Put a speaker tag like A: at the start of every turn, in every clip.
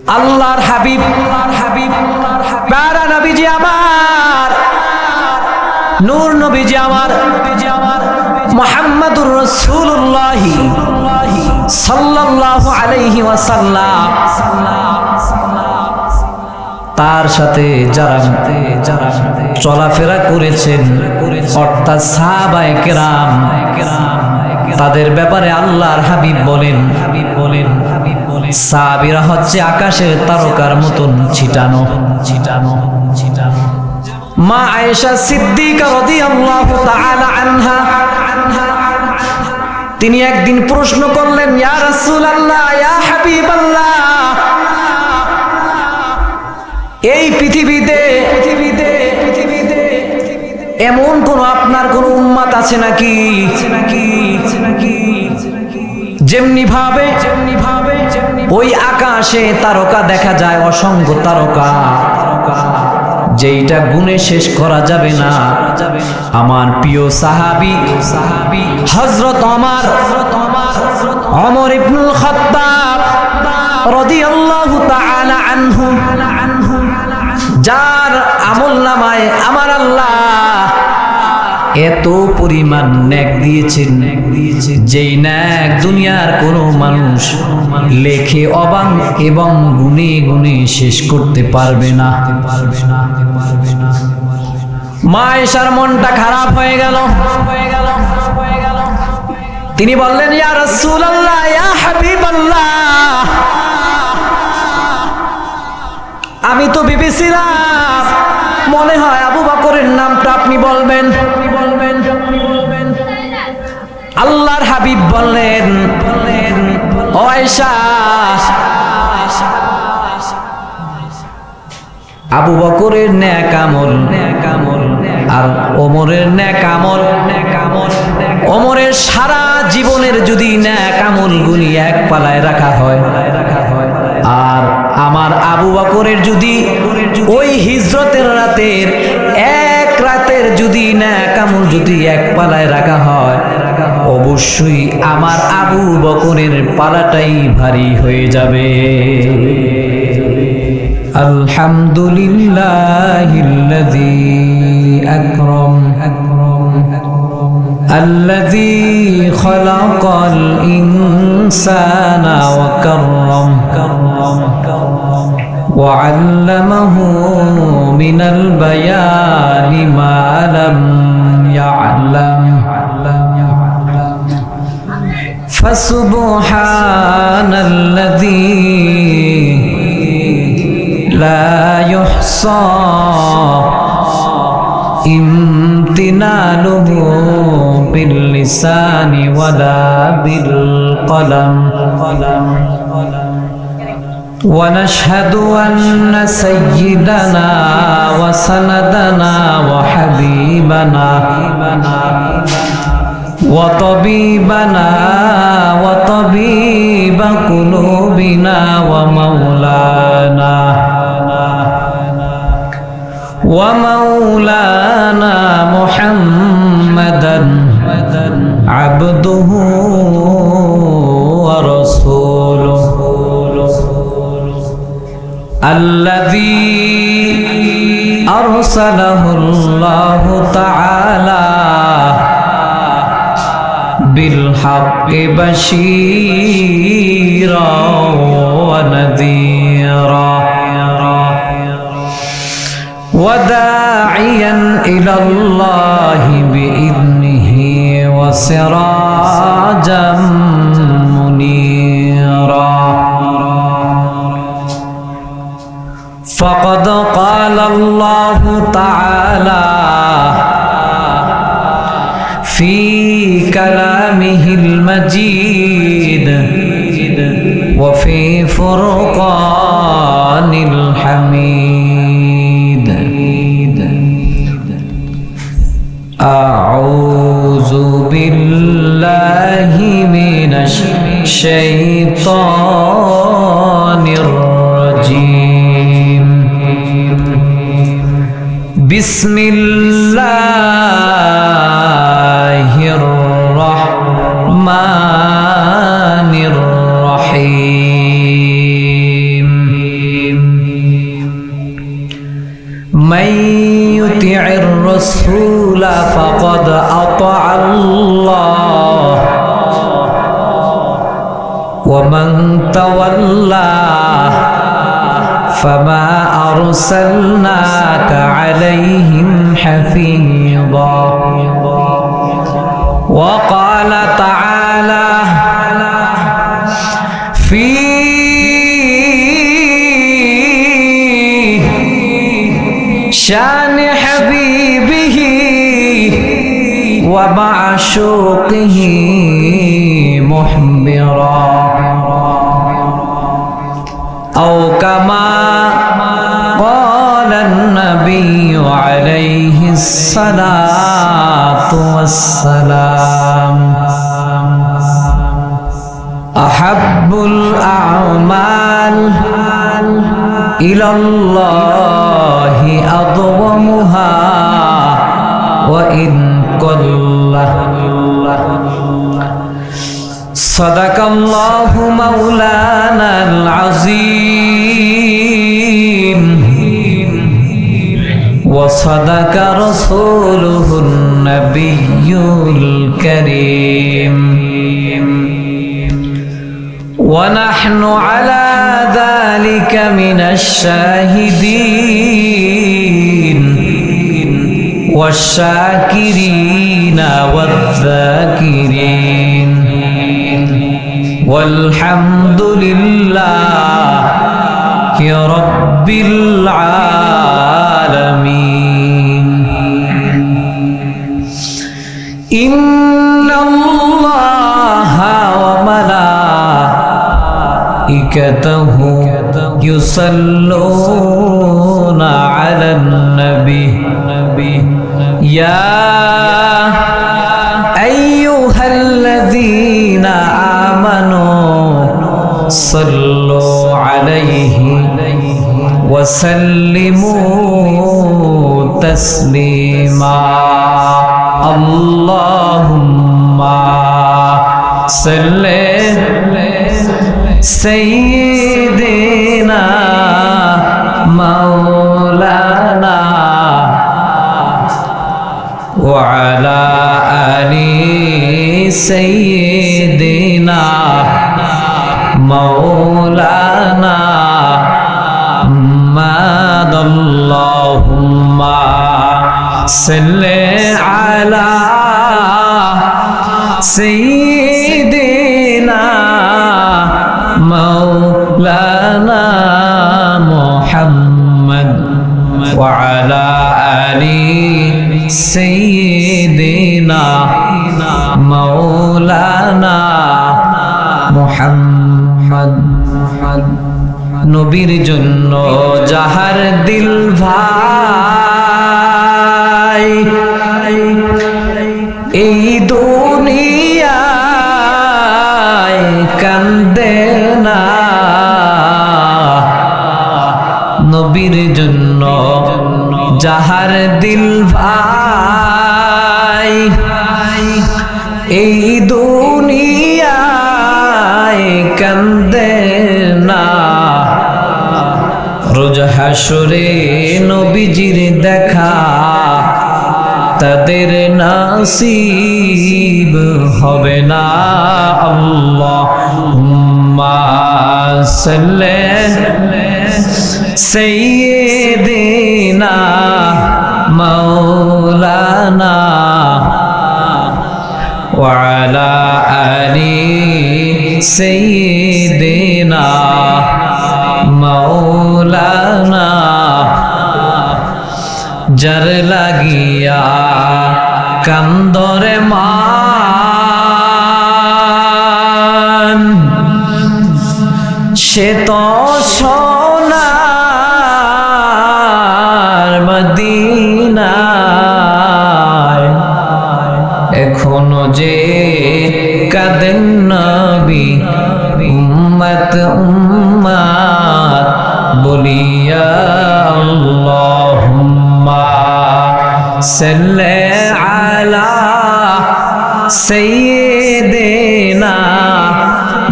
A: আল্লাহর হাবিব প্যারা নবীজি আমার, নূর নবীজি আমার মুহাম্মাদুর রাসূলুল্লাহ সাল্লাল্লাহু আলাইহি ওয়াসাল্লাম, তার সাথে যারা চলাফেরা করেছেন অর্থাৎ সাহাবায়ে কেরাম, তাদের ব্যাপারে আল্লাহর হাবিব বলেন সাহাবীরা হচ্ছে আকাশের তারকার মতন ছিটানো। মা আয়েশা সিদ্দিকা রাদিয়াল্লাহু তাআলা আনহা তিনি একদিন প্রশ্ন করলেন, ইয়া রাসূলুল্লাহ, ইয়া হাবিবাল্লাহ, এই পৃথিবীতে এমন কোন আপনার কোন উম্মত আছে নাকি যেমনি ভাবে ওই আকাশে তারকা দেখা যায়, অসংখ্য তারকা, যেইটা গুণে শেষ করা যাবে না। আমার প্রিয় সাহাবী হযরত ওমর ইবনুল খাত্তাব রাদিয়াল্লাহু তাআলা আনহু, যার আমলনামায় আমার আল্লাহ এত পরিমাণ নেক দিয়েছেন, যেই নেক দুনিয়ার কোনো মানুষ লেখে অবাং এবং গুণে গুণে শেষ করতে পারবে না। মা আয়েশার মনটা খারাপ হয়ে গেল। তিনি বললেন, ইয়া রাসূলুল্লাহ, ইয়া হাবিবাল্লাহ, আমি তো ভেবেছিলাম মনে হয় আবু বকরের নামটা আপনি বলবেন। আল্লাহর হাবিব বললেন, ও আয়েশা, আবু বকরের নেক আমল আর ওমরের নেক আমল, ওমরের সারা জীবনের যদি নেক আমল গুনি এক পালায় রাখা হয়, আর আমার আবু বকরের যদি ওই হিজরতের রাতের এক রাতের যদি নেক আমল যদি এক পালায় রাখা হয়, অবশ্যই আমার আবু বকরের পালাটাই ভারী হয়ে যাবে। আলহামদুলিল্লাহিল্লাযী আকরাম الذي خلق الإنسان وكرم وعلمه من البيان ما لم يعلم فسبحان الذي لا يحصى امتنانه باللسان ولا بالقلم ونشهد أن سيدنا وسندنا وحبيبنا وطبيبنا وطبيب قلوبنا ومولانا محمدا عبده ورسوله الذي أرسله الله تعالى بالحق بشيرا ونذيرا وداعيا إلى الله بإذنه وسراجا منيرا فقد قال الله تعالى في كلامه المجيد وفي فرقان الحميد أعوذ بالله من الشيطان الرجيم بسم الله الرحمن الرحيم من يطع الرسول فقد أطاع الله ومن تولى فما أرسلناك عليهم حفيظا وقال تعالى في شان حبيبه ومعشوقه محبرا أو كما قال النبي عليه الصلاة والسلام أحب الأعمال إلى الله أضومها وإن قل صدق الله مولانا العظيم وصدق رسوله النبي الكريم ونحن على ذلك من الشاهدين والشاكرين والذاكرين والحمد لله رب العالمين إن الله وملائكته يصلون على النبي يا أيها الذين آمنوا صلوا عليه وسلموا تسليما اللهم صل سيدنا مولانا وعلى آل سيدنا مولانا محمد اللهم صل على سيدنا مولانا محمد وعلى آل سيدنا مولانا محمد নবীর জন্য যাহার দিল ভাই এই দুনিয়ায় কান্দে না নবীর জন্য যাহার দিল ভাই এই দুনিয়ায় কান্দে না রোজ হাসরে নবীজির দেখা তাদের নসিব হবে না আল্লাহুম্মা সাল্লি সাইয়্যিদিনা মাওলানা ওয়া আলা আলি সাইয়্যিদিনা মাওলানা যার লাগিয়া কান্দরে মান সে তো সোনার মদিনায় এখনো যে কাঁদেন নবী উম্মত উম্মত বলিয়া আল্লাহুম্মা সাল্লি আলা সাইয়্যিদিনা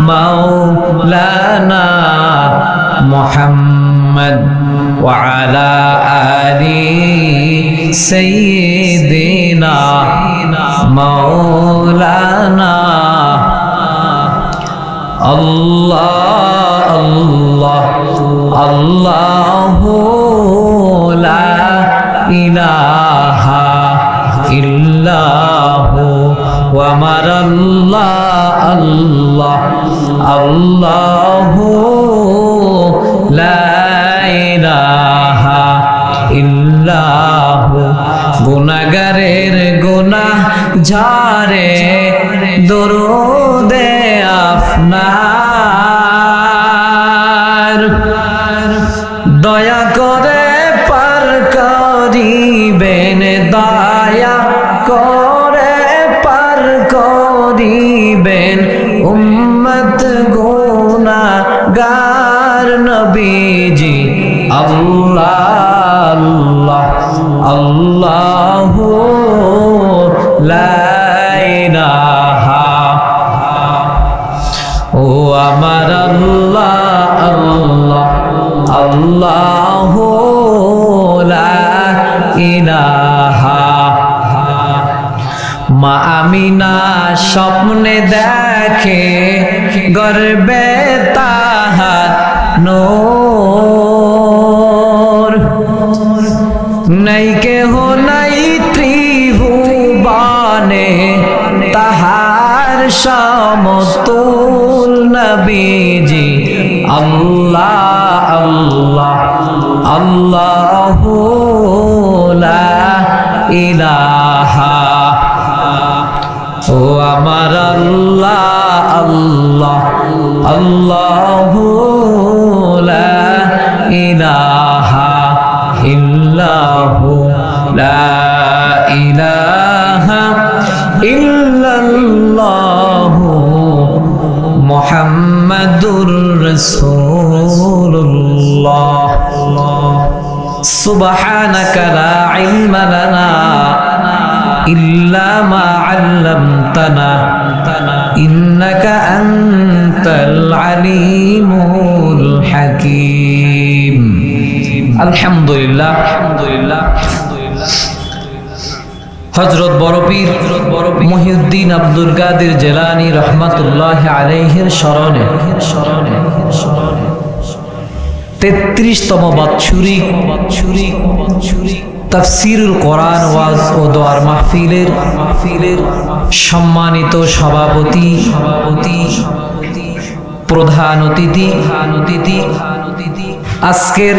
A: মাওলানা মুহাম্মদ محمد وعلى آل سيدنا مولانا الله الله الله لا إله إلا هو ومر الله الله الله لا إله إلا هو গুনাহগারের গুনাহ ঝাড়ে দরুদে আপনার দয়া করে পার করিবেন দয়া করে পার করিবেন উম্মত গুনাহগার নবীজি আল্লাহ আল্লাহ আল্লাহু লা ইলাহা ও আমার আল্লাহ আল্লাহ আল্লাহু লা ইলাহা মা আমিনা স্বপ্নে দেখে গর্বে তাহার নূর নাই কেহ নাই ত্রিভুবনে তাহার সমতুল নবীজি আল্লাহ আল্লাহ আল্লাহু লা ইলাহা ও আমার আল্লাহ আল্লাহ আল্লাহু লা ইলাহা ইল্লাহু লা ইলাহা ইল্লাল্লাহু মুহাম্মাদুর রাসূলুল্লাহ সুবহানাকা লা ইলমা লানা ইল্লা মা আল্লামতানা ইন্নাকা আনতাল আলিমুল হাকীম আলহামদুলিল্লাহ আলহামদুলিল্লাহ হযরত বড়পীর মহিউদ্দিন আব্দুল কাদের জিলানী রাহমাতুল্লাহি আলাইহির স্মরণে 33তম বাৎসরিক তাফসীরুল কোরআন ওয়াজ ও দোয়ার মাহফিলের সম্মানিত সভাপতি প্রধান অতিথি আজকের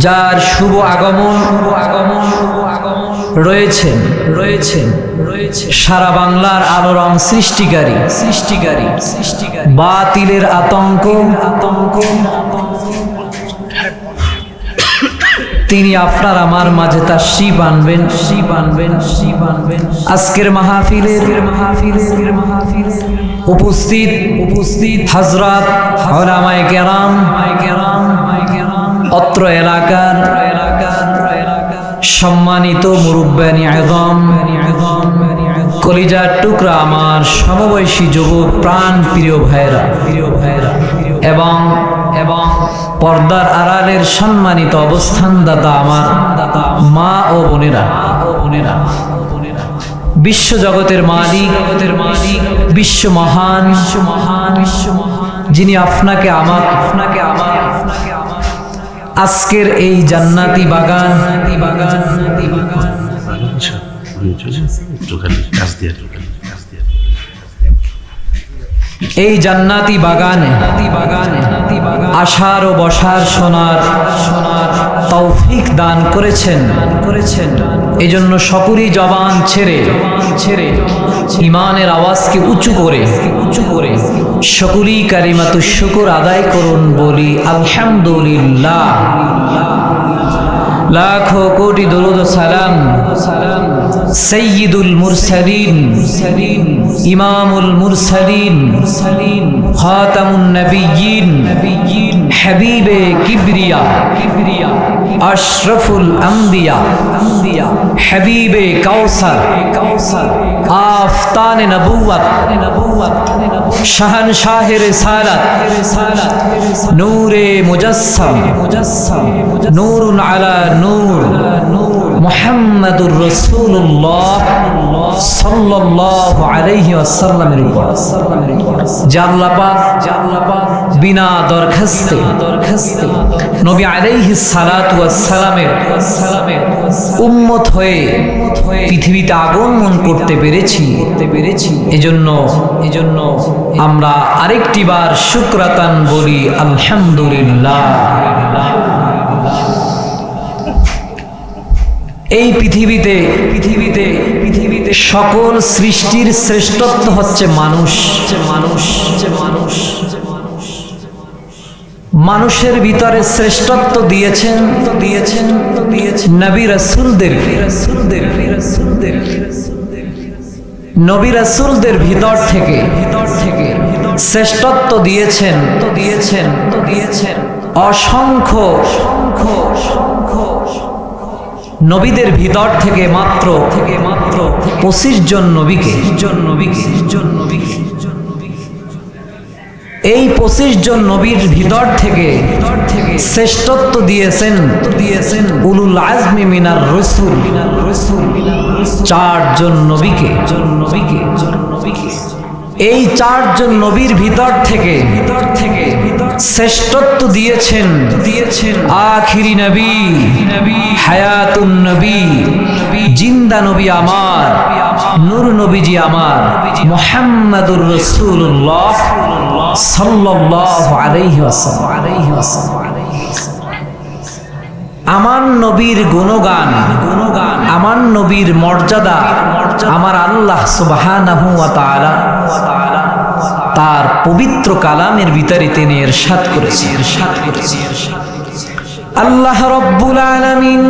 A: যার শুভ আগমন রয়েছেন সারা বাংলার আলোড়ন সৃষ্টিকারী বাতিলের আতঙ্ক তিনি আপনার আমার মাঝে তাশরীফ আনবেন আজকের মাহফিলের উপস্থিত হযরত উলামায়ে কেরাম অত্র এলাকার সম্মানিত মুরব্বানি আযম কলিজার টুকরা আমার সমবয়সী যুবক প্রাণ প্রিয় ভাইরা এবং পর্দার আড়ালের সম্মানিত অবস্থানদাতা আমার মা ও বোনেরা বিশ্ব জগতের মালিক বিশ্ব মহান যিনি আপনাকে আমার আজকের এই জান্নাতি বাগান এই জান্নাতি বাগানে আসার ও বসার শোনার তৌফিক দান করেছেন এজন্য সকলই জবান ছেড়ে ঈমানের আওয়াজকে উঁচু করে সকলই কালিমাতুশ শুকর আদায় করুন বলি আলহামদুলিল্লাহ। লাখো কোটি দরুদ ও সালাম সাইয়্যিদুল মুরসালিন ইমামুল মুরসালিন খাতামুন নবিয়্যিন হাবিবে কিবরিয়া আশরাফুল আম্বিয়া হাবিবে কাউসার আফতানে নবুওয়াত শাহনশাহে রিসালাত নূরে মুজাসসাম নূরুন আলা নূর মুহাম্মাদুর রাসূলুল্লাহ সাল্লাল্লাহু আলাইহি ওয়াসাল্লামের উপর যে আল্লাহ পাক বিনা দরখাস্তে নবী আলাইহিস সালাতু ওয়াস সালামের উম্মত হয়ে পৃথিবীতে আগমন করতে পেরেছি এজন্য আমরা আরেকটি বার শুকরাতান বলি আলহামদুলিল্লাহ। এই পৃথিবীতে সকল সৃষ্টির শ্রেষ্ঠত্ব হচ্ছে মানুষের ভিতরে শ্রেষ্ঠত্ব দিয়েছেন নবী রাসূলদের ভিতর থেকে শ্রেষ্ঠত্ব দিয়েছেন অসংখ্য নবীদের ভিতর থেকে মাত্র 25 জন নবীকে এই 25 জন নবীর ভিতর থেকে শ্রেষ্ঠত্ব দিয়েছেন উলুল আজমি মিনার রাসূল 4 জন নবীকে। এই 4 জন নবীর ভিতর থেকে শ্রেষ্ঠত্ব দিয়েছেন আখিরি নবী হায়াতুন নবী জিন্দা নবী আমার নূর নবীজি আমার মুহাম্মাদুর রাসূলুল্লাহ সাল্লাল্লাহু আলাইহি ওয়াসাল্লাম। আমার নবীর গুণগান আমার নবীর মর্যাদা আমার আল্লাহ সুবহানাহু ওয়া তাআলা তার পবিত্র কালামের ভিতরে তিনি ইরশাদ করেছেন আল্লাহ রাব্বুল আলামিন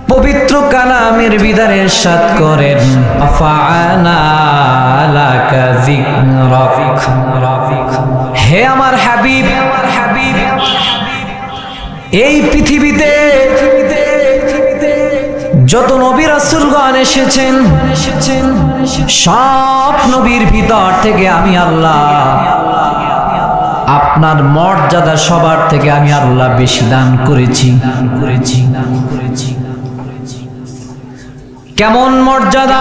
A: পবিত্র কালামের ভিতরে ইরশাদ করেন আফাআনা লাকা যিকরাক হে আমার হাবিব এই পৃথিবীতে যত নবী রাসূলগণ এসেছেন সব নবীর ভিতর থেকে আমি আল্লাহ আপনার মর্যাদা সবার থেকে আমি আল্লাহ বেশি দান করেছি। কেমন মর্যাদা?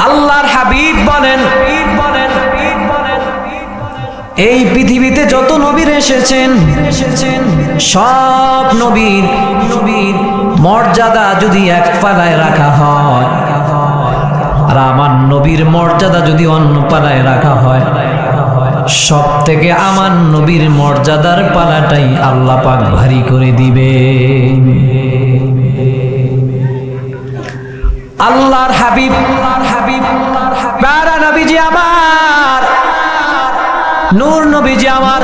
A: আল্লাহর হাবিব বলেন এই পৃথিবীতে যত নবী এসেছেন সব নবীর মর্যাদা যদি এক পালায় রাখা হয় আর আমার নবীর মর্যাদা যদি অন্য পালায় রাখা হয় সব থেকে আমার নবীর মর্যাদার পালাটাই আল্লাহ পাক ভারী করে দিবে। আল্লাহর হাবিব প্যারা নবীজি আমার নূর নবীজি আমার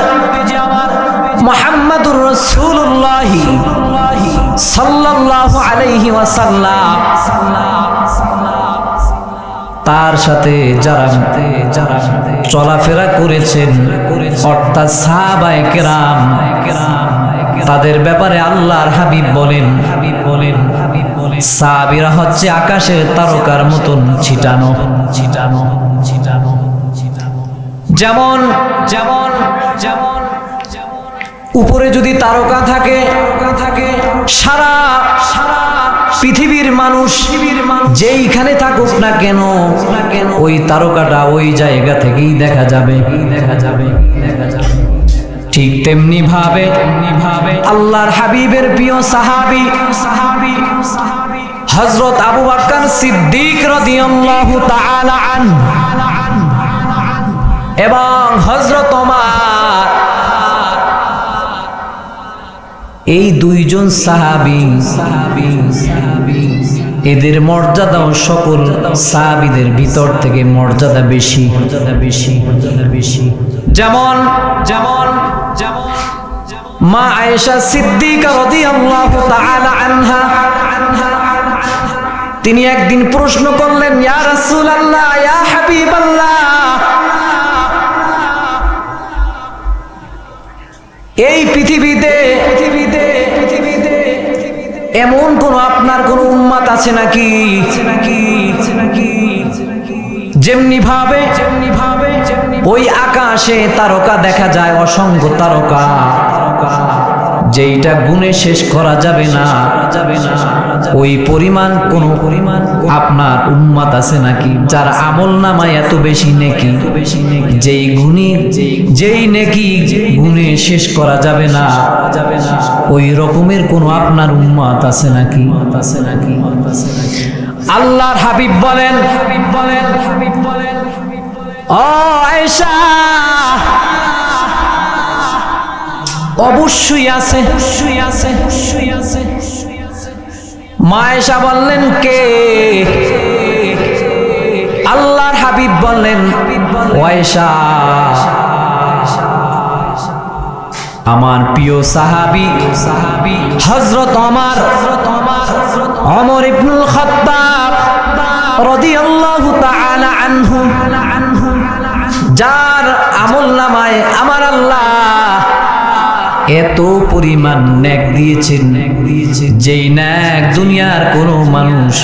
A: মুহাম্মাদুর রাসূলুল্লাহ সাল্লাল্লাহু আলাইহি ওয়াসাল্লাম তার সাথে যারা চলাফেরা করেছেন অর্থাৎ সাহাবায়ে কেরাম তাদের ব্যাপারে আল্লাহর হাবিব বলেন সাহাবীরা হচ্ছে আকাশের তারকার মতন ছিটানো। যেমন উপরে যদি তারকা থাকে সারা পৃথিবীর মানুষ যেইখানে থাকুক না কেন ওই তারকাটা ওই জায়গা থেকেই দেখা যাবে। ঠিক তেমনি ভাবে আল্লাহর হাবিবের প্রিয় সাহাবী হযরত আবু বকর সিদ্দিক রাদিয়াল্লাহু তাআলা আনহু এবং হযরত ওমর এই দুইজন সাহাবী এদের মর্যাদাও সকল সাহাবীদের ভিতর থেকে মর্যাদা বেশি। যেমন মা আয়েশা সিদ্দিকা রাদিয়াল্লাহু তাআলা আনহা তিনি একদিন প্রশ্ন করলেন ইয়া রাসূলুল্লাহ ইয়া হাবিবাল্লাহ এই পৃথিবীতে এমন কোন আপনার কোন উম্মত আছে নাকি যেমনি ভাবে ওই আকাশে তারকা দেখা যায়, অসংখ্য তারকা, যেইটা গুণে শেষ করা যাবে না, ওই পরিমাণ কোন আপনার উম্মত আছে নাকি যার আমল নামায় এত বেশি নেকি, যেই নেকি গুণে শেষ করা যাবে না, ওই রকমের কোন আপনার উম্মত আছে নাকি? আল্লাহর হাবিব বলেন, ও আয়েশা, অবশ্যই আছে। মা আয়েশা বললেন, কে? আল্লাহর হাবিব বললেন, ও আয়েশা, আমার প্রিয় সাহাবী হযরত ওমর ইবনুল খাত্তাব রাদিয়াল্লাহু তাআলা আনহু, যার আমলনামায় আমার আল্লাহ এত পরিমাণ নেক দিয়েছেন, যেই নেক দুনিয়ার কোনো মানুষ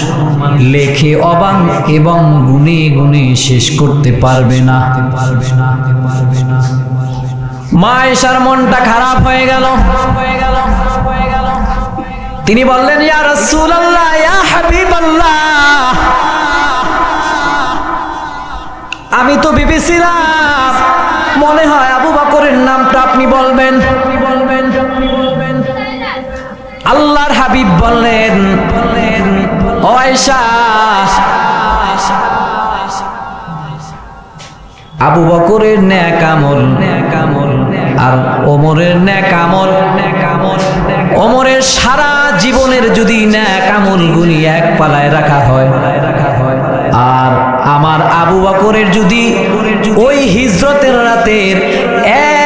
A: লেখে অবাং এবং গুণে গুণে শেষ করতে পারবে না। মা আয়েশার মনটা খারাপ হয়ে গেল। তিনি বললেন, ইয়া রাসূলুল্লাহ, ইয়া হাবিবাল্লাহ, আমি তো ভেবেছিলাম মনে হয় আবু বকরের নামটা আপনি বলবেন। আল্লাহর হাবিব বললেন, ও আয়েশা, আবু বকরের নেক আমল আর ওমরের নেক আমল, ওমরের সারা জীবনের যদি নেক আমল গুনি এক পালায় রাখা হয়, আর আমার আবু বকরের যদি ওই হিজরতের রাতের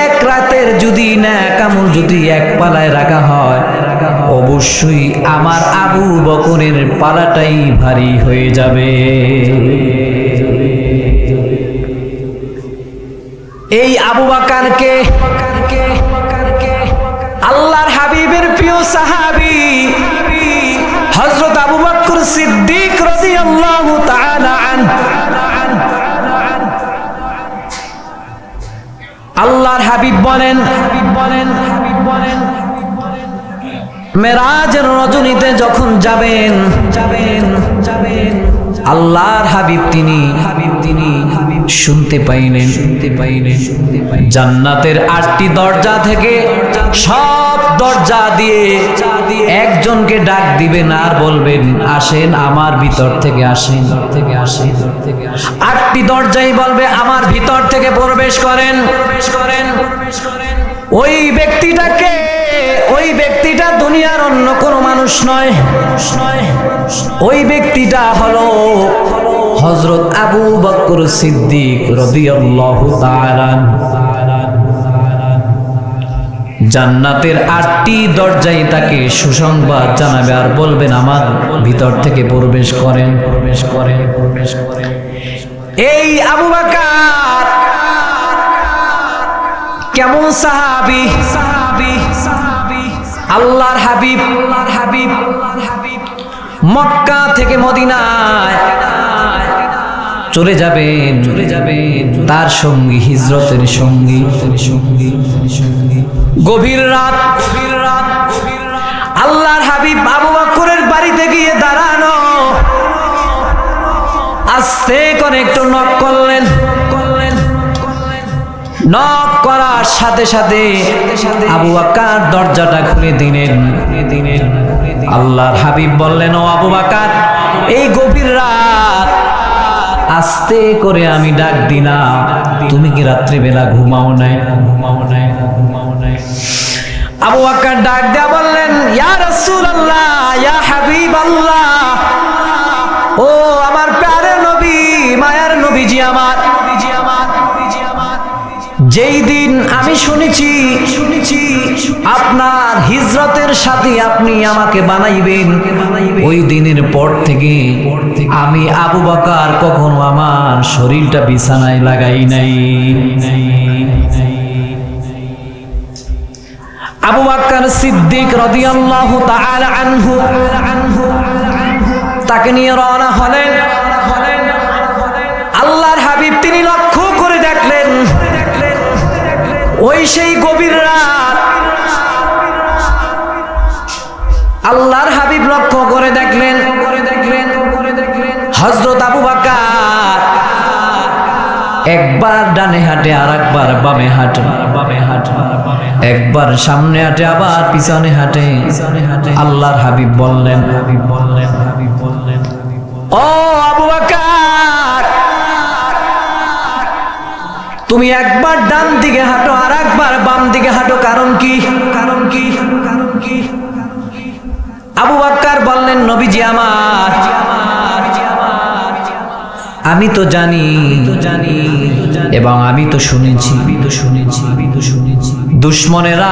A: এক রাতের যদি নেক আমল যদি এক পালায় রাখা হয়, অবশ্যই আমার আবু বকরের পালাটাই ভারী হয়ে যাবে। এই আবু বকরকে আল্লাহর হাবিবের প্রিয় সাহাবী হযরত আবু বকর সিদ্দিক রাদিয়াল্লাহু তাআলা আনহু, আল্লাহর হাবিব বলেন, মেরাজের রজনীতে যখন যাবেন, আল্লাহর হাবিব তিনি শুনতে পাইলেন জান্নাতের 8টি দরজা থেকে সব দরজা দিয়ে একজনকে ডাক দিবেন আর বলবেন, আসেন আমার ভিতর থেকে, আসেন। 8টি দরজাই বলবে, আমার ভিতর থেকে প্রবেশ করেন। ওই ব্যক্তিটাকে, ওই ব্যক্তিটা দুনিয়ার অন্য কোনো মানুষ নয়, ওই ব্যক্তিটা হলো হযরত আবু বকর সিদ্দিক রাদিয়াল্লাহু তাআলা। জান্নাতের 8টি দরজায় তাকে সুসংবাদ জানাবে আর বলবেন, আমার ভিতর থেকে প্রবেশ করেন। এই আবু বকর কেমন সাহাবী! আল্লাহর হাবিব মক্কা থেকে মদিনায় চলে যাবেন, তার সঙ্গী, হিজরতের সঙ্গী। গভীর রাত আল্লাহর হাবিব আবু বকরের বাড়িতে গিয়ে দাঁড়ানো, আস্তে করে একটু নক করলেন। নক করার সাথে সাথে আবু বকর দরজাটা খুলে দিলেন। আল্লাহর হাবিব বললেন, ও আবু বকর, এই গভীর রাত আস্তে করে আমি ডাক দিলাম, তুমি কি রাত্রিবেলা ঘুমাও নাই? আবু বকর ডাক দিয়া বললেন, ইয়া রাসূলুল্লাহ, ইয়া হাবিবাল্লাহ, ও আমার প্যারে নবী, মায়ার নবীজি আমার, যেই দিন আমি শুনেছি আপনার হিজরতের সাথে আপনি আমাকে বানাইবেন, ওই দিনের পর থেকে আমি আবু বকর কখনো আমার শরীরটা বিছানায় লাগাই নাই। আবু বকর সিদ্দিক রাদিয়াল্লাহু তাআলা আনহু তাকে নিয়ে রওনা হলেন। আল্লাহর হাবিব তিনি লক্ষ্য করে দেখলেন ওই সেই গভীর রাত, আল্লাহর হাবিব লক্ষ্য করে দেখলেন হযরত আবু বকর একবার ডানে হাঁটে আর একবার বামে হাঁটে, একবার সামনে হাঁটে আবার পিছনে হাঁটে। আল্লাহর হাবিব বললেন, ও আবু বকর, তুমি একবার ডান দিকে হাঁটো আর একবার বাম দিকে হাঁটো, কারণ কি? আবু বকর বললেন, নবীজি আমার, আমি তো জানি এবং আমি তো শুনেছি দুশমনেরা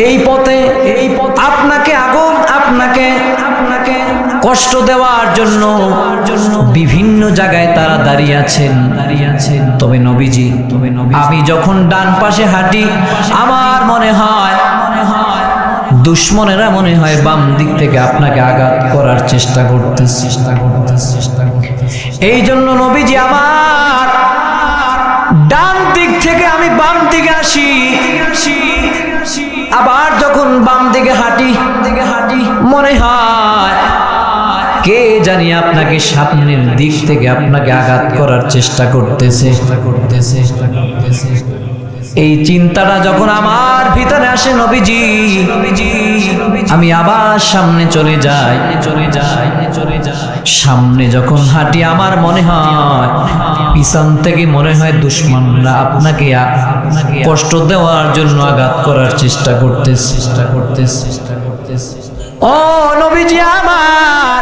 A: এই পথে আপনাকে কষ্ট দেওয়ার জন্য বিভিন্ন জায়গায় তারা দাঁড়িয়ে আছেন। তবে নবীজি, আমি যখন ডান পাশে হাঁটি আমার মনে হয় দুশমনেরা মনে হয় বাম দিক থেকে আপনাকে আঘাত করার চেষ্টা করতেছে। এই জন্য নবীজি আমার ডান দিক থেকে আমি বাম দিকে আসি, আবার যখন বাম দিকে হাঁটি মনে হয় কে জানি আপনাকে সামনের দিক থেকে আপনাকে আঘাত করার চেষ্টা করতেছে। এই চিন্তাটা যখন আমার ভিতরে আসে নবীজি, আমি আবার সামনে চলে যাই। সামনে যখন হাঁটি আমার মনে হয় পিছন থেকে মনে হয় দুশমনরা আপনাকে কষ্ট দেওয়ার জন্য আঘাত করার চেষ্টা করতেছে। ও নবীজি আমার,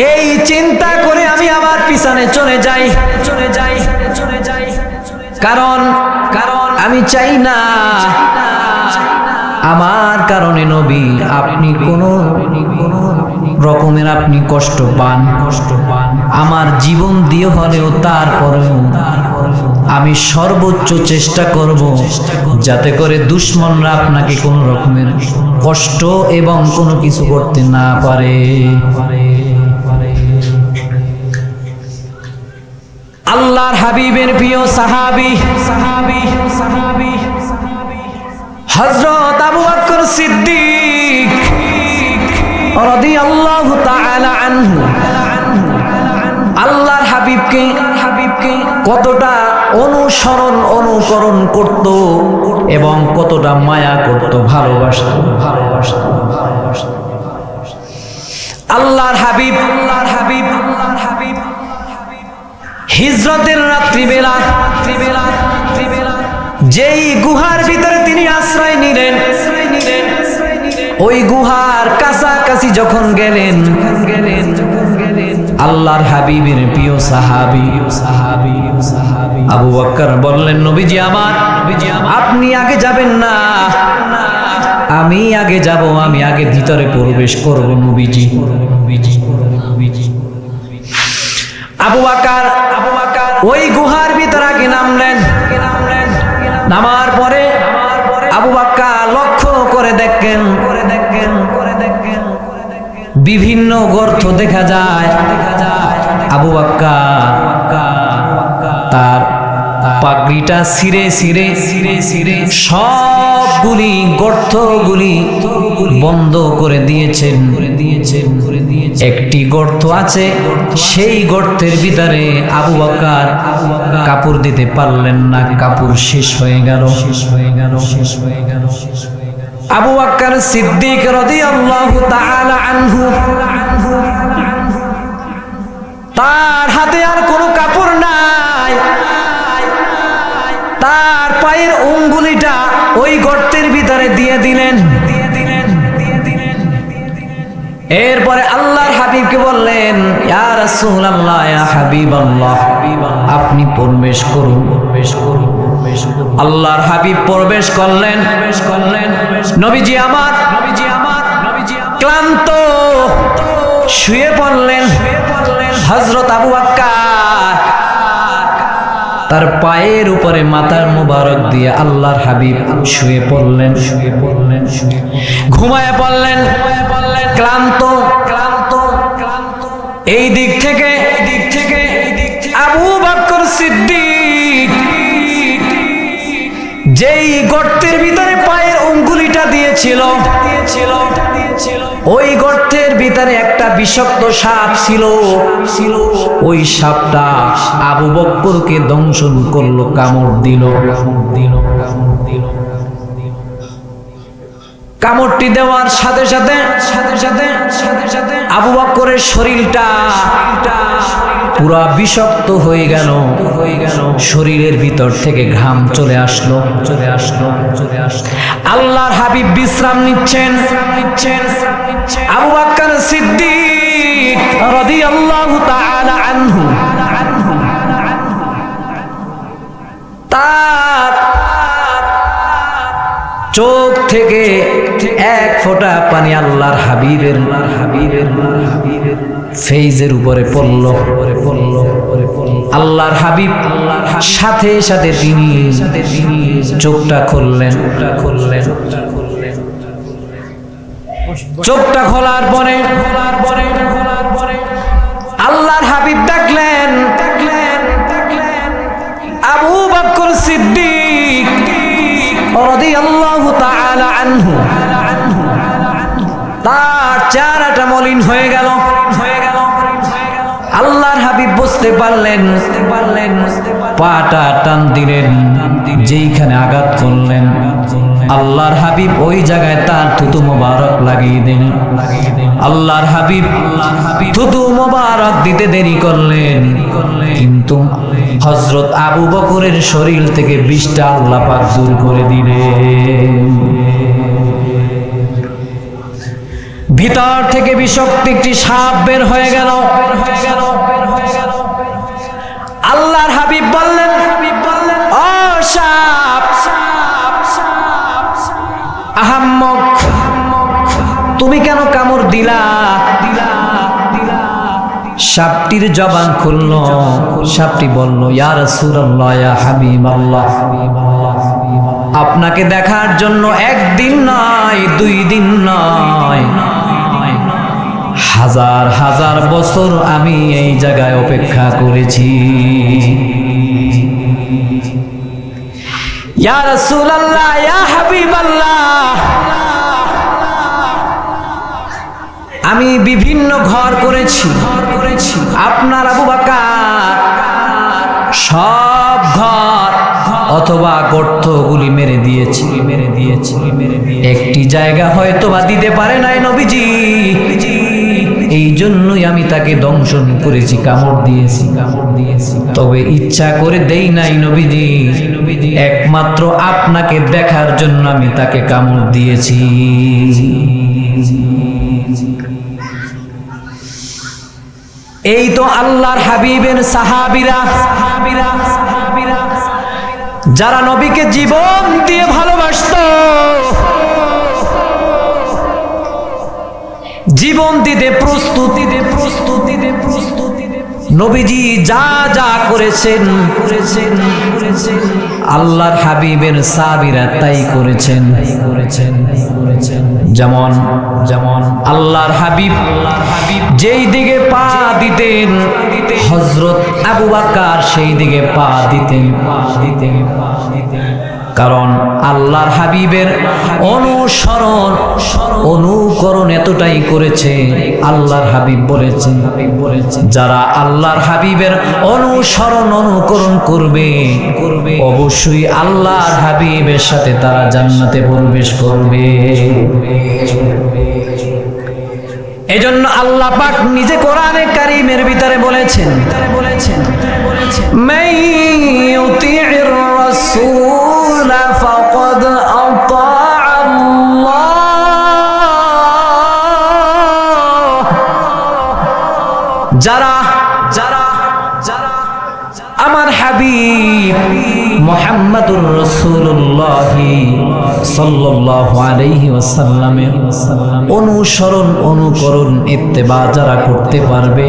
A: এই চিন্তা করে আমি আবার পিছনে চলে যাই। কারণ আমি চাই না আমার কারণে নবী আপনি কোন রকমের আপনি কষ্ট পান। আমার জীবন দিয়ে হলেও তারপরেও আমি সর্বোচ্চ চেষ্টা করব যাতে করে দুশমনরা আপনাকে কোনো রকমের কষ্ট এবং কোনো কিছু করতে না পারে। আল্লাহর হাবিবের প্রিয় সাহাবী হযরত আবু বকর সিদ্দিক রাদিয়াল্লাহু তাআলা আনহু আল্লাহর হাবিবকে কতটা অনুকরণ করত এবং কতটা মায়া করত, ভালোবাসত। আল্লাহর হাবিব হিজরতের রাত্রিবেলা যেই গুহার ভিতরে তিনি আশ্রয় নিলেন, ওই গুহার কাছাকাছি যখন গেলেন আল্লাহর হাবিবের প্রিয় সাহাবী আবু বকর বললেন, নবীজি আমার, আপনি আগে যাবেন না, আমি আগে যাব, আমি আগে ভিতরে প্রবেশ করব নবীজি। আবু বকর ওই গুহার ভিতরে আগে নামলেন। নামার পরে আবু বকর লক্ষ্য করে দেখেন বিভিন্ন গর্ত দেখা যায়। আবু বকর তার পাগড়িটা ছিঁড়ে সবগুলি গর্তগুলি বন্ধ করে দিয়েছেন। একটি গর্ত আছে, সেই গর্তের ভিতরে আবু বকর কাপড় দিতে পারলেন না, কাপড় শেষ হয়ে গেল। আবু বকর সিদ্দিক রাদিয়াল্লাহু তাআলা আনহু তার হাতে আর কোনো কাপড় নাই, তার পায়ের আঙ্গুলিটা ওই গর্তের ভিতরে দিয়ে দিলেন। এরপরে আল্লাহর হাবিবকে বললেন, ইয়া রাসূলুল্লাহ, ইয়া হাবিবাল্লাহ, আপনি প্রবেশ করুন। আল্লাহর হাবিব প্রবেশ করলেন। নবীজি আমার ক্লান্ত শুয়ে পড়লেন। হযরত আবু বকর তার পায়ের উপরে মাথার মুবারক দিয়ে আল্লাহর হাবিব শুয়ে পড়লেন, ঘুমায় পড়লেন, ক্লান্ত। এই দিক থেকে আবু বকর সিদ্দিক যেই গর্তের ভিতরে পায়ের আঙ্গুলিটা দিয়েছিল, ওই গর্তের ভিতরে একটা বিষাক্ত সাপ ছিল। ওই সাপটা আবু বকরকে দংশন করলো, কামড় দিল। কামড়টি দেওয়ার সাথে সাথে আবু বকরের শরীরটা পুরা বিষাক্ত হয়ে গেল। শরীরের ভিতর থেকে ঘাম চলে আসলো। আল্লাহর হাবিব বিশ্রাম নিচ্ছেন। আবু বকর সিদ্দিক রাদিয়াল্লাহু তাআলা আনহু তার চোখ থেকে এক ফোঁটা পানি আল্লাহর হাবিবের ফেইজের উপরে পড়ল। আল্লাহর হাবিব সাথে সাথে তিনি চোখটা খুললেন। চোখটা খোলার পরে আল্লাহর হাবিব ডাকলেন, আবু বকর সিদ্দিক রাদিয়াল্লাহু তাআলা আনহু। তার চেহারাটা মলিন হয়ে গেল। আল্লাহর হাবিব বুঝতে পারলেন, পাটা টান দিলেন, যেইখানে আঘাত করলেন আল্লাহর হাবিব ওই জায়গায় তার থুতু মোবারক লাগিয়ে দিলেন। আল্লাহর হাবিব থুতু মোবারক দিতে দেরি করলেন, কিন্তু হযরত আবু বকরের শরীর থেকে বিষটা আল্লাহ পাক দূর করে দিলেন। ভিতর থেকে বিষাক্ত একটি সাপ বের হয়ে গেল। আল্লাহর হাবিব বললেন, ও সাপ, আহাম্মক, তুমি কেন কামড় দিলা? সাপটির জবান খুলল। সাপটি বলল, ইয়া রাসূলুল্লাহ, ইয়া হাবিবাল্লাহ, আপনাকে দেখার জন্য একদিন নয়, 2 দিন নয়, হাজার হাজার বছর আমি এই জায়গায় অপেক্ষা করেছি। ইয়া রাসূলুল্লাহ, ইয়া হাবিবাল্লাহ, আমি বিভিন্ন ঘর করেছি। আপনার আবু বকর সব ঘর অথবা গর্তগুলি মেরে দিয়েছি। একটি জায়গা হয়তো বা দিতে পারে নাই নবীজি, এই জন্যই আমি তাকে দংশন করেছি, কামড় দিয়েছি। তবে ইচ্ছা করে দেই নাই নবীজি, একমাত্র আপনাকে দেখার জন্য আমি তাকে কামড় দিয়েছি। এই তো আল্লাহর হাবিবের সাহাবীরা, যারা নবীকে জীবন দিয়ে ভালোবাসতো, জীবন দিতে প্রস্তুতি। নবীজি যা যা করেছেন আল্লাহর হাবিবের সাহাবীরা তাই করেছেন। যেমন আল্লাহর হাবিব যেই দিকে পা দিতেন হযরত আবু বকর সেই দিকে পা দিতেন। কারণ আল্লাহর হাবিবের অনুকরণ এতটাই করেছে, আল্লাহর হাবিব বলেছেন, যারা আল্লাহর হাবিবের অনুকরণ করবে অবশ্যই আল্লাহর হাবিবের সাথে তারা জান্নাতে প্রবেশ করবে। এজন্য আল্লাহ পাক নিজে কোরআনে কারীমের ভিতরে বলেছেন, মান ইউতি'র রাসূল ফাকাদ আতা আল্লাহ। যারা আমার হাবিব মুহাম্মাদুর রাসূলুল্লাহ সাল্লাল্লাহু আলাইহি ওয়াসাল্লামের অনুকরণ ইত্তেবা যারা করতে পারবে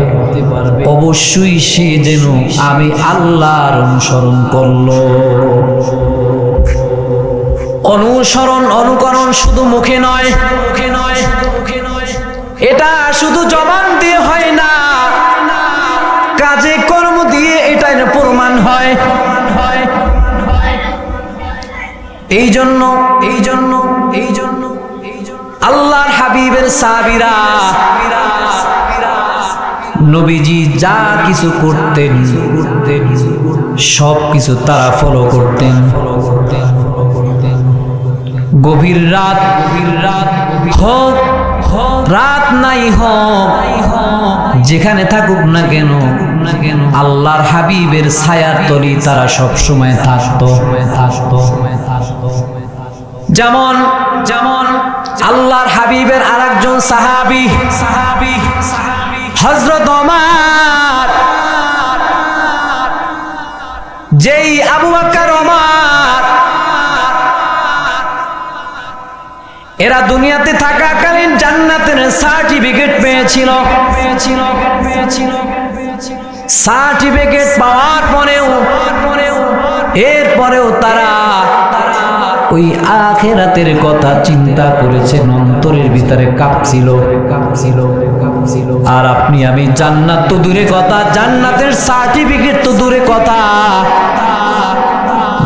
A: অবশ্যই সে যেন আমি আল্লাহর অনুসরণ করলো। অনুকরণ শুধু মুখে নয়, এটা শুধু জবান দিয়ে হয় না, কাজে কর্ম দিয়ে এটা প্রমাণ হয়। এই জন্য আল্লাহর হাবিবের সাহাবীরা নবীজি যা কিছু করতেন সব কিছু তারা ফলো করতেন। গভীর রাত হোক রাত নাই হোক, যেখানে থাকুক না কেন আল্লাহর হাবিবের ছায়ার তলি তারা সব সময় থাকতো। যেমন আল্লাহর হাবিবের আরেকজন সাহাবী হযরত ওমর, যেই আবু বকর ওমর এরা দুনিয়াতে থাকাকালীন জান্নাতের সার্টিফিকেট পেয়েছিল। সার্টিফিকেট পাওয়ার এরপরেও তারা ওই আখিরাতের কথা চিন্তা করেছেন, অন্তরের ভিতরে কাঁপছিল। আর আপনি আমি জান্নাত তো দূরে কথা, জান্নাতের সার্টিফিকেট তো দূরে কথা,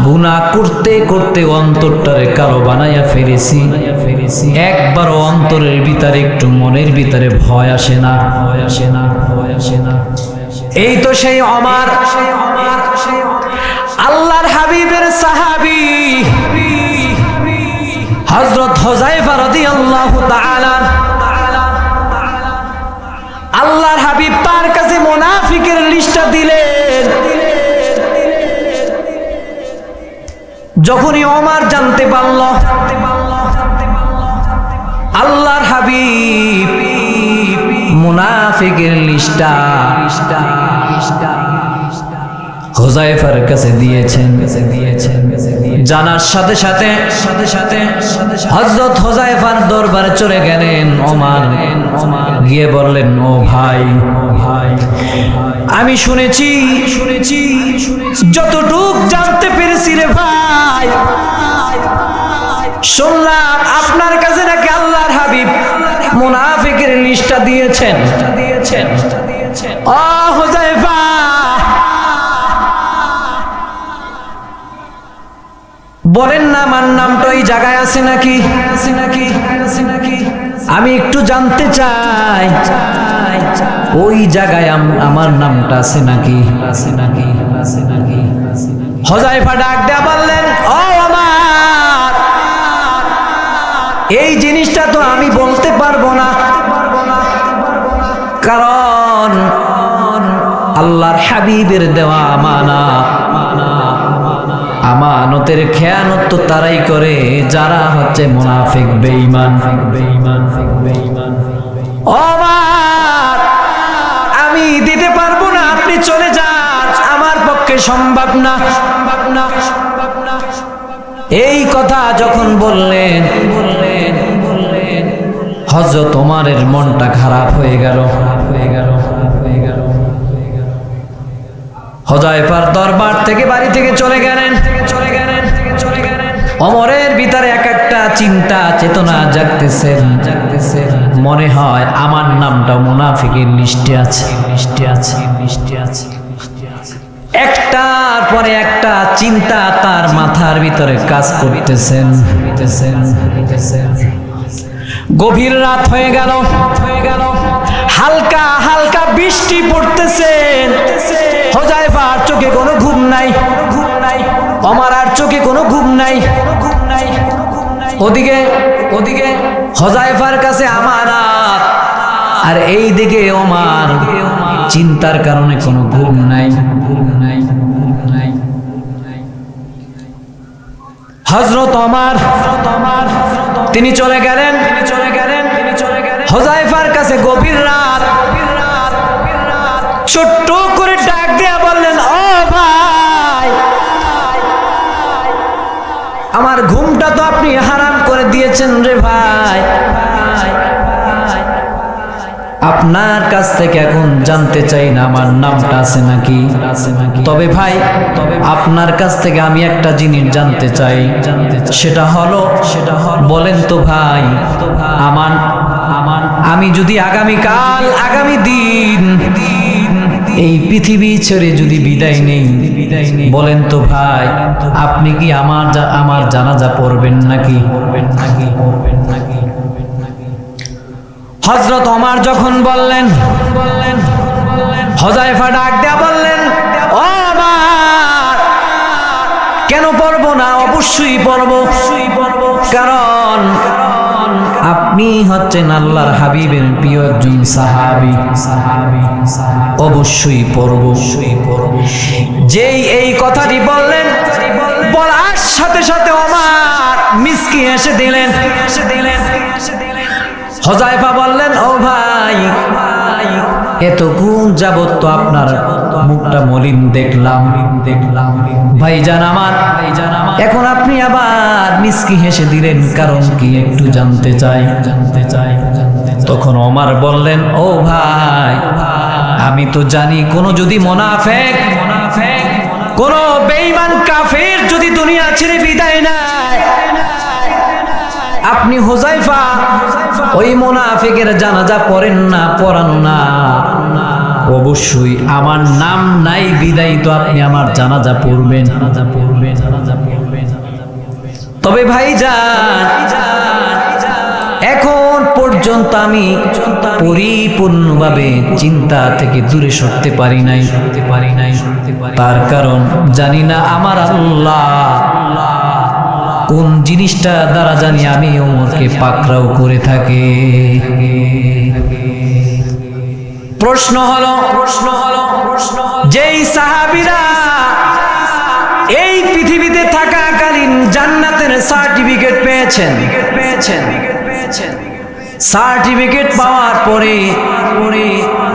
A: গুনাহ করতে করতে অন্তরটারে কালো বানাইয়া ফেলেছি। একবারও অন্তরের ভিতরে একটু মনের ভিতরে ভয় আসে না। এই তো সেই ওমর, আল্লাহর হাবিবের সাহাবী হযরত হুযায়ফা রাদিয়াল্লাহু তাআলা। আল্লাহর হাবিব তার কাছে মুনাফিকের লিস্টটা দিলেন। যখনই ওমর জানতে পারল আল্লাহর হাবিব মুনাফিকের লিস্টটা হুযায়ফার কাছে দিয়েছেন, জানার সাথে সাথে হযরত হুযায়ফার দরবারে চলে গেলেন ওমর, গিয়ে বললেন, ও ভাই আমি শুনেছি যতটুক জানতে পেরেছি রে ভাই, শুনলাম আপনার কাছে নাকি আল্লাহর হাবিব মুনাফিকের লিস্টটা দিয়েছেন। ও হুযায়ফা, বলেন না আমার নামটা ওই জায়গায় আছে নাকি? আমি একটু জানতে চাই ওই জায়গায় আমার নামটা আছে নাকি? হুযায়ফা ডাক দেয়া বললেন, ও ওমর, এই জিনিসটা তো আমি বলতে পারবো না, কারণ আল্লাহর হাবিবের দেওয়া আমানতের খেয়ানত তো তারাই করে যারা হচ্ছে মুনাফিক, বেঈমান। ওমর, আমি দিতে পারবো না, আপনি চলে যান, আমার পক্ষে সম্ভব না। এই কথা যখন বললেন হযরত ওমরের মনটা খারাপ হয়ে গেল। হুযায়ফার দরবার থেকে বাড়ি থেকে চলে গেলেন। ওমরের ভিতরে এক একটা চিন্তা চেতনা জাগতেছে, মনে হয় আমার নামটা মুনাফিকের লিস্টে আছে। একটার পরে একটা চিন্তা তার মাথার ভিতরে কাজ করতেছেন। গভীর রাত হয়ে গেল, হালকা হালকা বৃষ্টি পড়তেছেন। হুযায়ফার চোখে কোনো ঘুম নাই, ওমর আর চোখে কোনো ঘুম নাই। ওদিকে হুযায়ফার কাছে আমানত, আর এই দিকে ওমর চিন্তার কারণে কোনো ঘুম নাই। হযরত ওমর তিনি চলে গেলেন হুযায়ফার কাছে। গভীর রাত, ছোট্ট করে ডাক দিয়া বললেন, ও ভাই, আপনি হারাম করে দিয়েছেন রে ভাই। আপনার কাছ থেকে এখন জানতে চাই না আমার নামটা আছে নাকি। তবে ভাই, আপনার কাছ থেকে আমি একটা জিনিস জানতে চাই, সেটা হলো বলেন তো ভাই, আমি যদি আগামী দিন এই পৃথিবী ছেড়ে যদি বিদায় নেই, বলেন তো ভাই, আপনি কি আমার জানাজা পড়বেন নাকি? হযরত ওমর যখন বললেন, হুযায়ফা ডাক দেয়া বললেন, ও ওমর, কেন পড়বো না? অবশ্যই পড়বো, কারণ আপনি হচ্ছেন আল্লাহর হাবিবের প্রিয় একজন সাহাবী। অবশ্যই পড়বো। যেই এই কথাটি বললেন, বলার সাথে সাথে ওমর মিসকি হেসে দিলেন। হুযায়ফা বললেন, ও ভাই, এতক্ষণ যাবত তো আপনার মুখটা মলিন দেখলাম ভাইজান আমার, এখন আপনি আবার মিসকি হেসে দিলেন, কারণ কি একটু জানতে চাই। তখন ওমর বললেন, ও ভাই, আমি তো জানি কোন যদি মুনাফিক, কোন বেঈমান কাফির যদি দুনিয়া ছেড়ে বিদায় নেয়, আপনি হুযায়ফা ওই মুনাফিকের জানাজা পড়েন না, পড়ানো না। অবশ্যই আমার নাম নাই বিদায় তো আপনি আমার জানাজা পড়বেন। তবে ভাইজান, এখন পর্যন্ত আমি পরিপূর্ণভাবে চিন্তা থেকে দূরে সরতে পারি নাই। তার কারণ জানি না আমার আল্লাহ কোন জিনিসটা দ্বারা জানি আমি ওমরকে পাকড়াও করে থাকে। প্রশ্ন হলো যেই সাহাবীরা এই পৃথিবীতে থাকাকালীন জান্নাতের সার্টিফিকেট পেয়েছেন, সার্টিফিকেট পাওয়ার পরে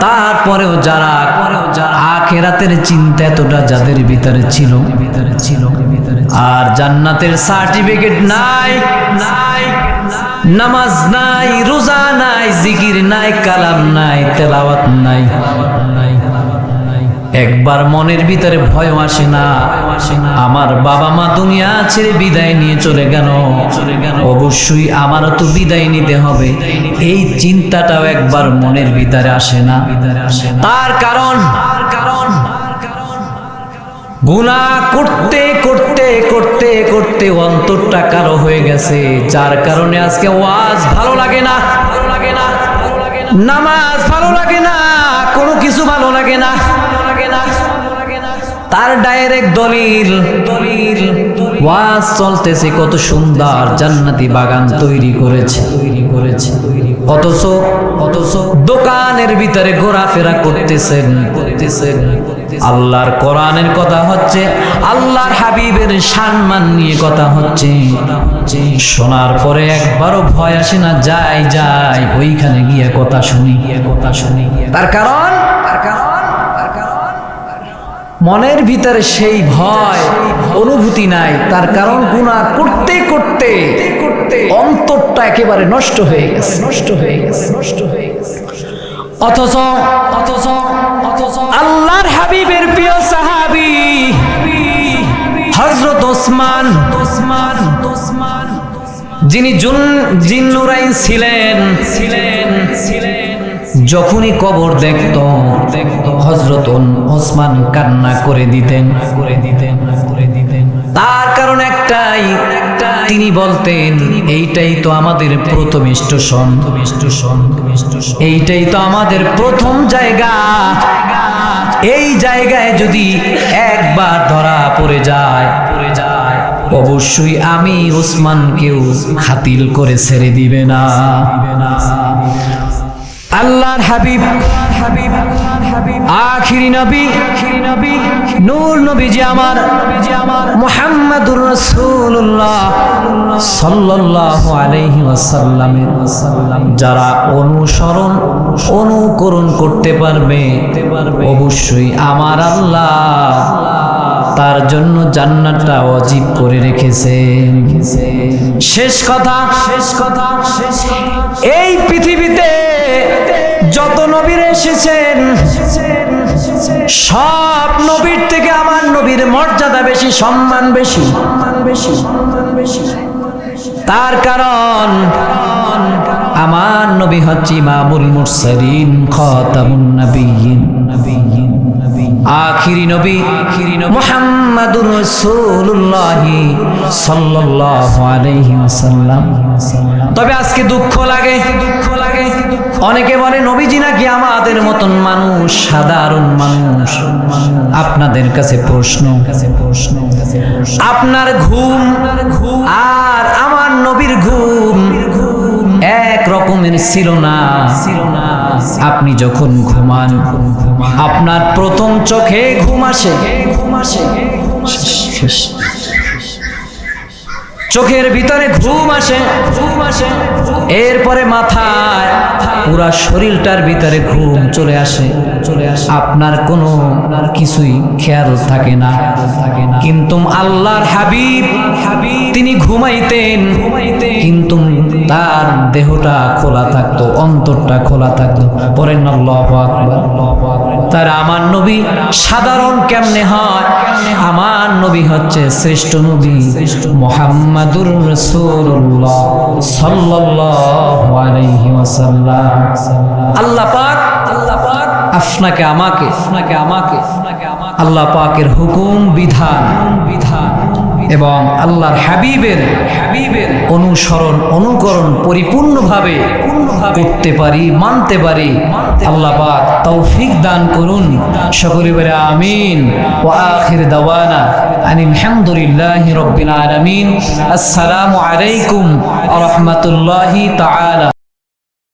A: তারপরেও যারা আখিরাতের চিন্তা এতটা যাদের ভিতরে ছিল, আর জান্নাতের সার্টিফিকেট নাই, নামাজ নাই, রোজা নাই, জিকির নাই, কালাম নাই, তেলাওয়াত নাই, একবার মনের ভিতরে ভয় আসে না আমার বাবা মা দুনিয়া ছেড়ে বিদায় নিয়ে চলে গেল, অবশ্যই আমারও তো বিদায় নিতে হবে, এই চিন্তাটাও একবার মনের ভিতরে আসে না। তার কারণ গুনাহ করতে করতে করতে করতে অন্তরটা কালো হয়ে গেছে, যার কারণে আজকে ওয়াজ ভালো লাগে না, নামাজ ভালো লাগে না, কোনো কিছু ভালো লাগে না। তার ডাইরেক্ট দলিল ওয়াজ চলতেছে, কত সুন্দর জান্নাতি বাগান তৈরি করেছে, অথচ দোকানের ভিতরে ঘোরাফেরা করতেছেন। আল্লাহর কোরআনের কথা হচ্ছে, আল্লাহর হাবিবের সম্মান নিয়ে কথা হচ্ছে, শোনার পরে একবারও ভয় আসে না, যাই ওইখানে গিয়ে কথা শুনি। তার কারণ মনের ভিতরে সেই ভয় অনুভূতি নাই। তার কারণ গুনাহ করতে করতে অন্তরটা একেবারে নষ্ট হয়ে গেছে। অথচ আল্লাহর হাবিবের প্রিয় সাহাবী হযরত ওসমান, যিনি জিন্নুরাইন ছিলেন, যখনই কবর দেখত হযরত ওসমান কান্না করে দিতেন। তার কারণ একটাই, তিনি বলতেন, এইটাই তো আমাদের প্রথম স্টেশন, এইটাই তো আমাদের প্রথম জায়গা, এই জায়গায় যদি একবার ধরা পড়ে যায় অবশ্যই আমি ওসমানকেও খাতিল করে ছেড়ে দিবে না। আল্লাহর হাবিব আখিরি নবী নূর নবীজি আমার মুহাম্মাদুর রাসূলুল্লাহ সাল্লাল্লাহু আলাইহি ওয়াসাল্লামের যারা অনুকরণ করতে পারবে অবশ্যই আমার আল্লাহ তার জন্য জান্নাতটা ওয়াজিব করে রেখেছেন। শেষ কথা, এই পৃথিবীতে যত নবীর এসেছেন সব নবীর থেকে আমার নবীর মর্যাদা বেশি, সম্মান বেশি। তার কারণ আমার নবী হচ্ছে ইমামুল মুরসালিন, খাতামুন নবিয়্যিন, আখিরি নবী মুহাম্মাদুর রাসূলুল্লাহ সাল্লাল্লাহু আলাইহি ওয়াসাল্লাম। তবে আজকে দুঃখ লাগে, অনেকে বলে নবীজি নাকি আমাদের মতন মানুষ, সাধারণ মানুষ। আপনাদের কাছে প্রশ্ন, আপনার ঘুম আর আমার নবীর ঘুম এক রকমের ছিল না। আপনি যখন ঘুমান আপনার প্রথম চোখে ঘুম আসে, চোখের ভিতরে ঘুম আসে, এরপরে মাথায় পুরা শরীরটার ভিতরে ঘুম চলে আসে। আপনার কোনো কিছুই খেয়াল থাকে না। কিন্তু আল্লাহর হাবিব তিনি ঘুমাইতেন, কিন্তু তার দেহটা খোলা থাকতো, অন্তরটা খোলা থাকতো। পড়েন আল্লাহু আকবার। তার আমার নবী সাধারণ কেমনে হয়? আমার নবী হচ্ছে শ্রেষ্ঠ নবী মুহাম্মাদুর রাসূলুল্লাহ সাল্লাল্লাহু আলাইহি ওয়াসাল্লাম। আল্লাহ পাক আপনাকে আমাকে আল্লাহ পাকের হুকুম বিধান এবং আল্লাহর হাবিবের অনুসরণ অনুকরণ পরিপূর্ণভাবে করতে পারি, মানতে পারি। আল্লাহ পাক তৌফিক দান করুন। সকলে বলে আমিন। ওয়া আখির দাওয়ানা আনিল হামদুলিল্লাহি রাব্বিল আলামিন। আসসালামু আলাইকুম ওয়া রাহমাতুল্লাহি তাআলা।